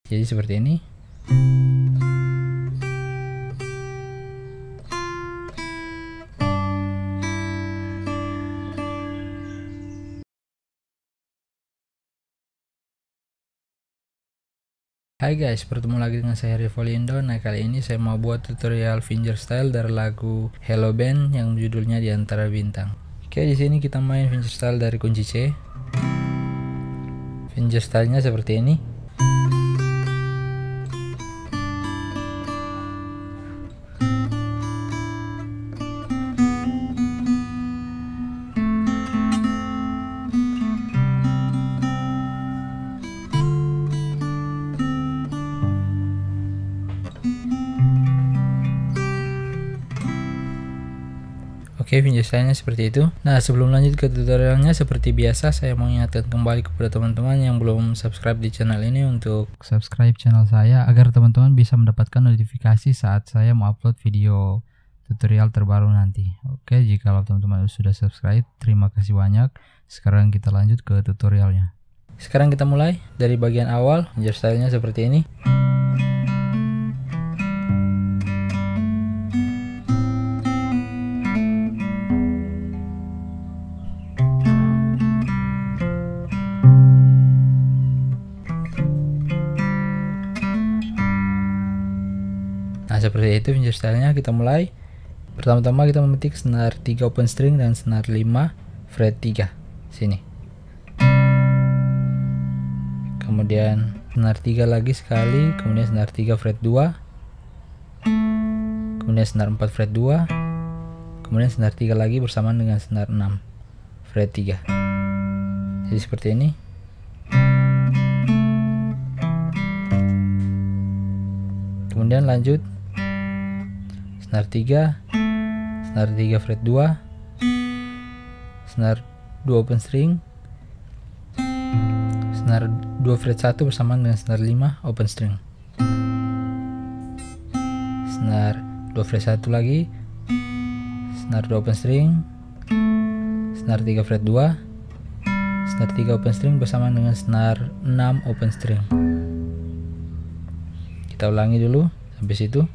Jadi seperti ini. Hai guys, bertemu lagi dengan saya Rivolindo. Nah, kali ini saya mau buat tutorial fingerstyle dari lagu Hello Band yang judulnya Di Antara Bintang. Oke, di sini kita main fingerstyle dari kunci C. Fingerstylenya seperti ini. Oke, fingerstylenya seperti itu. Nah, sebelum lanjut ke tutorialnya, seperti biasa saya mau ingatkan kembali kepada teman-teman yang belum subscribe di channel ini untuk subscribe channel saya agar teman-teman bisa mendapatkan notifikasi saat saya mau upload video tutorial terbaru nanti. Oke, jika teman-teman sudah subscribe, terima kasih banyak. Sekarang kita lanjut ke tutorialnya. Sekarang kita mulai dari bagian awal. Fingerstylenya seperti ini. Nah, seperti itu fingerstylenya. Kita mulai. Pertama-tama kita memetik senar 3 open string dan senar 5 fret 3 sini. Kemudian senar 3 lagi sekali, kemudian senar 3 fret 2. Kemudian senar 4 fret 2. Kemudian senar 3 lagi bersamaan dengan senar 6 fret 3. Jadi seperti ini. Kemudian lanjut senar 3, senar 3 fret 2, senar 2 open string, senar 2 fret 1 bersamaan dengan senar 5 open string, senar 2 fret 1 lagi, senar 2 open string, senar 3 fret 2, senar 3 open string bersamaan dengan senar 6 open string. Kita ulangi dulu sampai situ.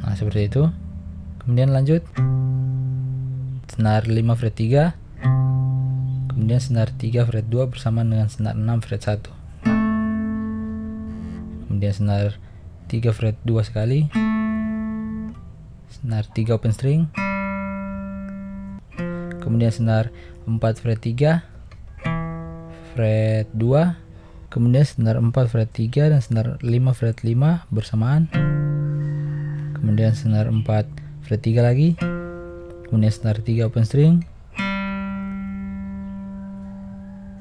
Nah, seperti itu. Kemudian lanjut senar 5 fret 3, kemudian senar 3 fret 2 bersamaan dengan senar 6 fret 1, kemudian senar 3 fret 2 sekali, senar 3 open string, kemudian senar 4 fret 3 fret 2, kemudian senar 4 fret 3 dan senar 5 fret 5 bersamaan, kemudian senar 4 fret 3 lagi, kemudian senar 3 open string,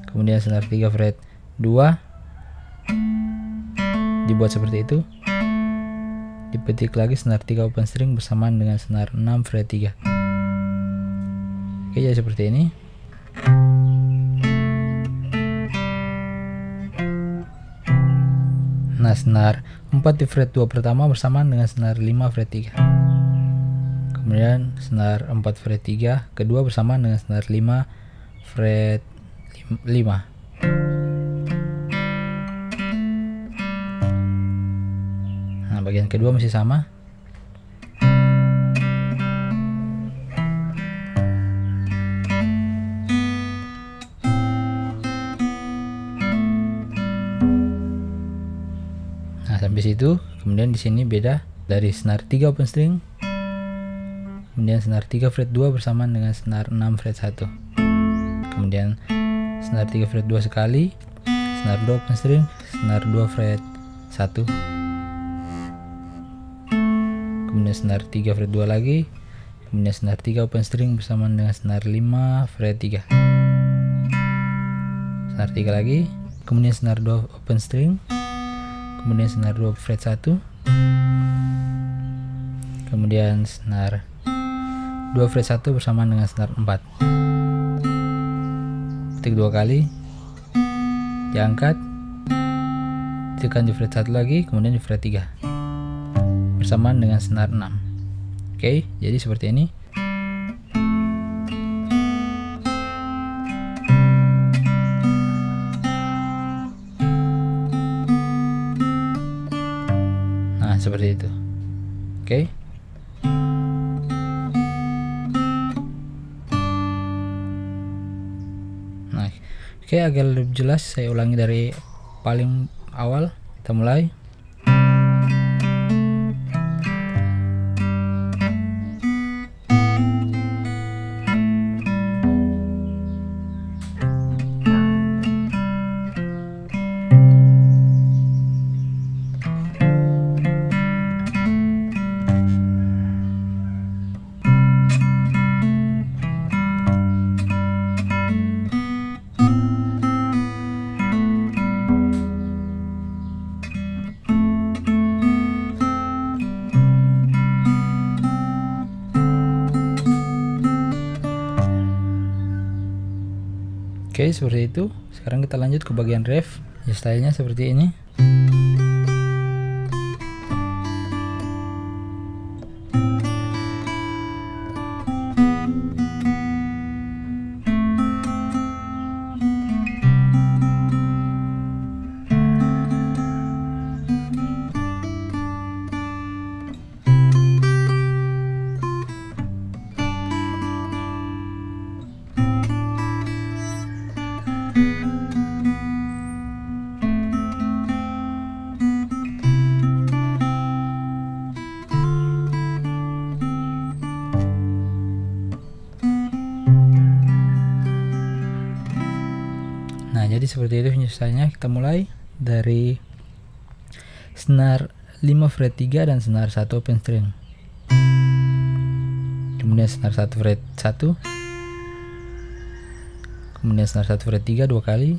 kemudian senar 3 fret 2, dibuat seperti itu. Dipetik lagi senar 3 open string bersamaan dengan senar 6 fret 3. Oke, jadi seperti ini. Nah, senar 4 di fret 2 pertama bersamaan dengan senar 5 fret 3. Kemudian senar 4 fret 3 kedua bersamaan dengan senar 5 fret 5. Nah, bagian kedua masih sama. Nah, sampai situ. Kemudian di sini beda dari senar 3 open string, kemudian senar 3 fret 2 bersamaan dengan senar 6 fret 1, kemudian senar 3 fret 2 sekali, senar 2 open string, senar 2 fret 1, kemudian senar 3 fret 2 lagi, kemudian senar 3 open string bersamaan dengan senar 5 fret 3, senar 3 lagi, kemudian senar 2 open string, kemudian senar 2 fret 1, kemudian senar 2 fret 1 bersamaan dengan senar 4. Petik 2 kali, diangkat, tekan di fret 1 lagi, kemudian di fret 3. bersamaan dengan senar 6. Oke, jadi seperti ini. Nah, seperti itu. Oke. Nah, oke, agar lebih jelas saya ulangi dari paling awal. Kita mulai. Oke, seperti itu. Sekarang kita lanjut ke bagian ref. Ya, stylenya seperti ini. Nah, jadi seperti itu penyelesaiannya. Kita mulai dari senar 5 fret 3 dan senar 1 open string. Kemudian senar 1 fret 1. Kemudian senar 1 fret 3 dua kali.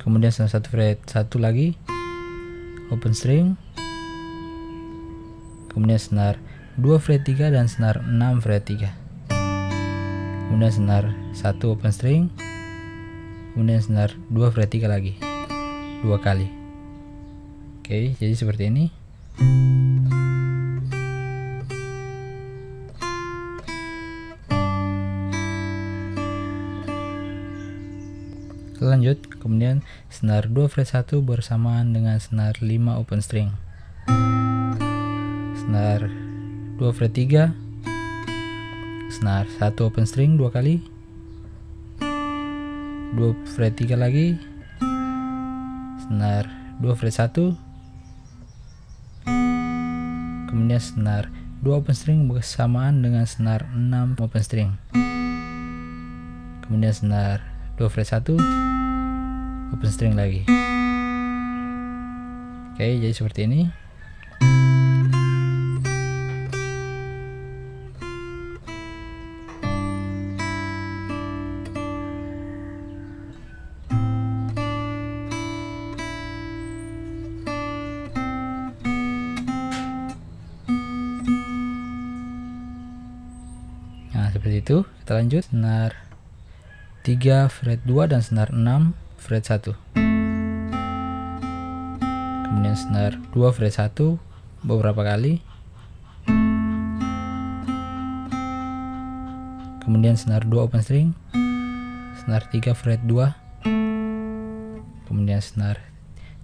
Kemudian senar 1 fret 1 lagi open string. Kemudian senar 2 fret 3 dan senar 6 fret 3. Kemudian senar 1 open string. Kemudian senar 2 fret 3 lagi dua kali. Oke, jadi seperti ini. Lanjut, kemudian senar 2 fret 1 bersamaan dengan senar 5 open string. Senar 2 fret 3, senar 1 open string dua kali. 2 fret 3 lagi, senar 2 fret 1, kemudian senar 2 open string bersamaan dengan senar 6 open string, kemudian senar 2 fret 1 open string lagi. Oke, jadi seperti ini. Seperti itu. Kita lanjut, senar 3 fret 2 dan senar 6 fret 1. Kemudian senar 2 fret 1 beberapa kali. Kemudian senar 2 open string, senar 3 fret 2. Kemudian senar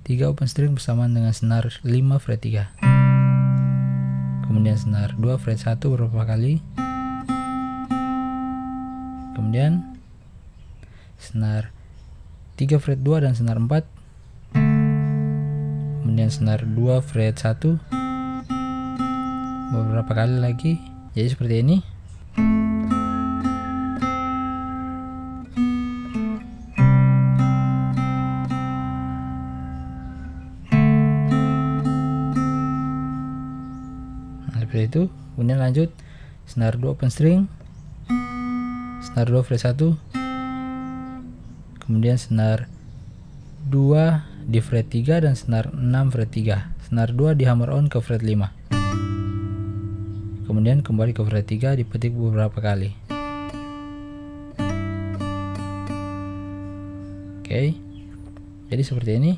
3 open string bersamaan dengan senar 5 fret 3. Kemudian senar 2 fret 1 beberapa kali. Kemudian senar 3 fret 2 dan senar 4. Kemudian senar 2 fret 1 beberapa kali lagi. Jadi seperti ini. Nah, seperti itu. Kemudian lanjut, senar 2 open string, senar 2 fret 1, kemudian senar 2 di fret 3 dan senar 6 fret 3. Senar 2 di hammer on ke fret 5. Kemudian kembali ke fret 3, dipetik beberapa kali. Oke. Jadi seperti ini.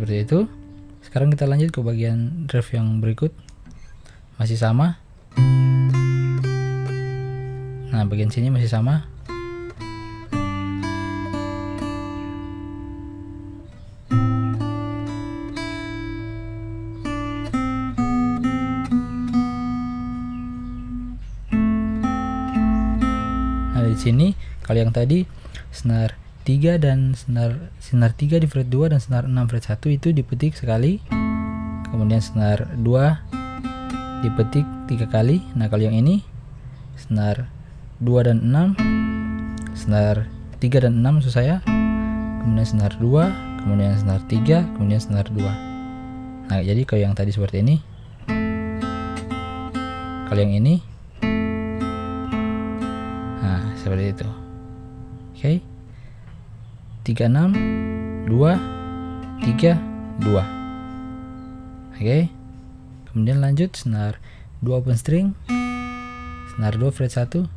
seperti itu. Sekarang kita lanjut ke bagian ref yang berikut, masih sama. Nah, bagian sini masih sama. Nah, di sini kalau yang tadi senar 3 dan senar 3 di fret 2 dan senar 6 fret 1 itu dipetik sekali. Kemudian senar 2 dipetik 3 kali. Nah, kalau yang ini senar 2 dan 6, senar 3 dan 6 maksud saya, kemudian senar 2, kemudian senar 3, kemudian senar 2. Nah, jadi kalau yang tadi seperti ini. Kalau yang ini, nah seperti itu. Oke, 3 6 2 3 2. Oke, kemudian lanjut senar 2 open string, senar 2 fret 1,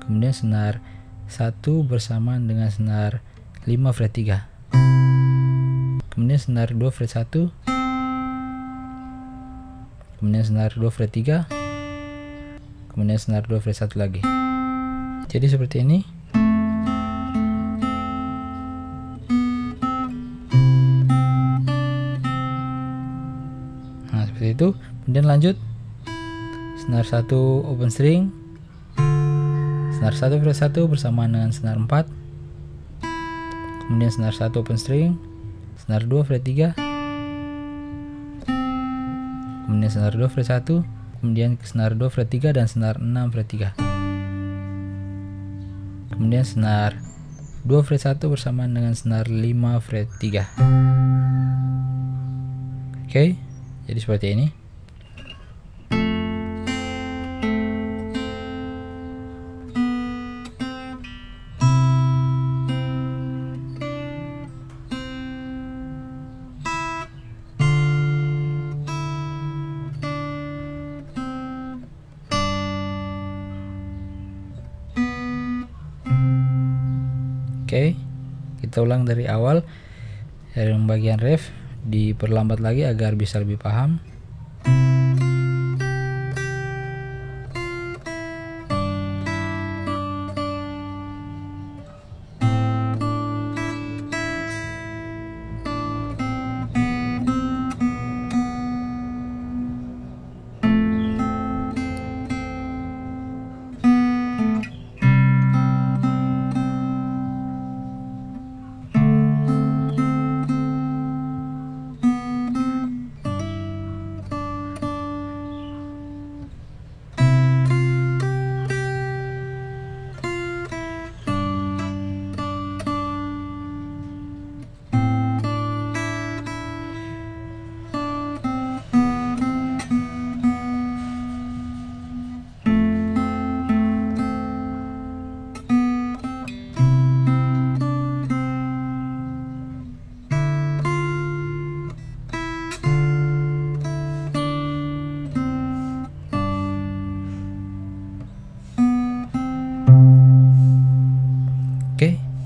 kemudian senar 1 bersamaan dengan senar 5 fret 3, kemudian senar 2 fret 1, kemudian senar 2 fret 3, kemudian senar 2 fret 1 lagi. Jadi seperti ini. Nah, seperti itu. Kemudian lanjut senar 1 open string, senar 1 fret 1 bersamaan dengan senar 4, kemudian senar 1 open string, senar 2 fret 3, kemudian senar 2 fret 1, kemudian senar 2 fret 3 dan senar 6 fret 3, kemudian senar 2 fret 1 bersamaan dengan senar 5 fret 3. Oke, jadi seperti ini. Oke, kita ulang dari awal, dari bagian ref diperlambat lagi agar bisa lebih paham.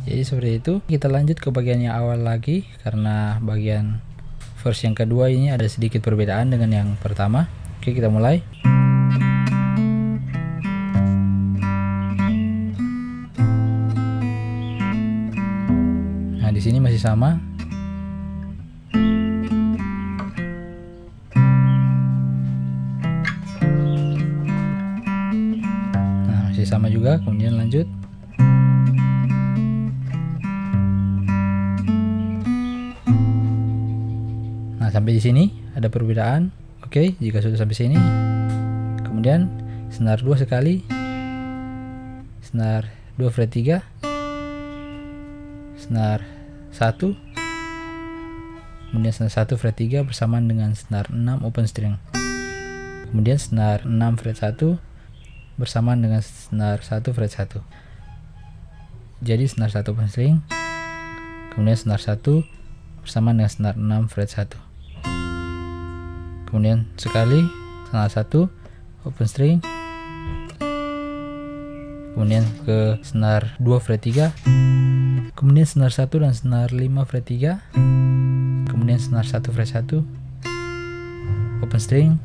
Jadi seperti itu. Kita lanjut ke bagian yang awal lagi, karena bagian verse yang kedua ini ada sedikit perbedaan dengan yang pertama. Oke, kita mulai. Nah, di sini masih sama. Nah, masih sama juga. Kemudian lanjut. Sampai di sini ada perbedaan. Oke, jika sudah sampai sini, kemudian senar 2 sekali, senar 2 fret 3, senar 1, kemudian senar 1 fret 3 bersamaan dengan senar 6 open string, kemudian senar 6 fret 1 bersamaan dengan senar 1 fret 1. Jadi senar 1 open string, kemudian senar 1 bersamaan dengan senar 6 fret 1. Kemudian sekali senar 1 open string, kemudian ke senar 2 fret 3, kemudian senar 1 dan senar 5 fret 3, kemudian senar 1 fret 1, open string,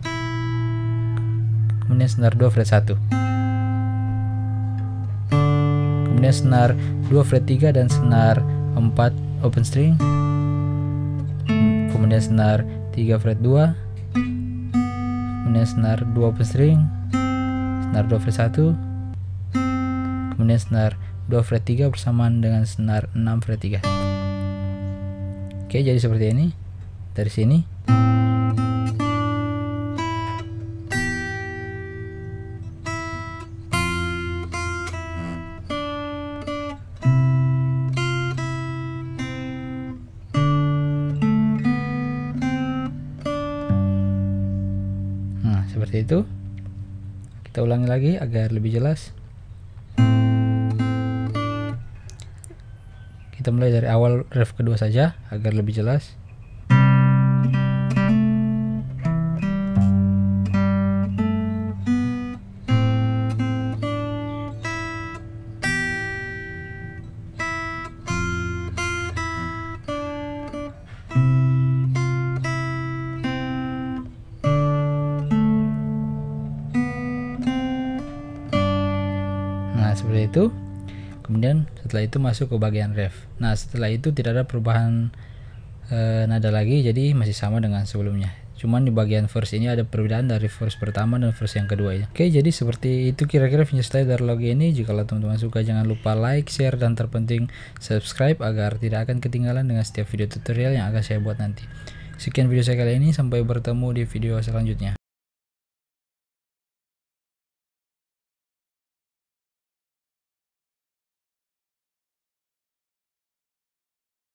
kemudian senar 2 fret 1, kemudian senar 2 fret 3 dan senar 4 open string, kemudian senar 3 fret 2, kemudian senar 2 open string, senar 2 fret 1, kemudian senar 2 fret 3 bersamaan dengan senar 6 fret 3. Oke, jadi seperti ini dari sini. Nah, seperti itu. Kita ulangi lagi agar lebih jelas. Kita mulai dari awal ref kedua saja agar lebih jelas. Nah, seperti itu. Kemudian setelah itu masuk ke bagian ref. Nah, setelah itu tidak ada perubahan nada lagi, jadi masih sama dengan sebelumnya. Cuman di bagian verse ini ada perbedaan dari verse pertama dan verse yang kedua ya. Oke, jadi seperti itu kira-kira fingerstyle dari lagu ini. Jika teman-teman suka, jangan lupa like, share, dan terpenting subscribe agar tidak akan ketinggalan dengan setiap video tutorial yang akan saya buat nanti. Sekian video saya kali ini, sampai bertemu di video selanjutnya.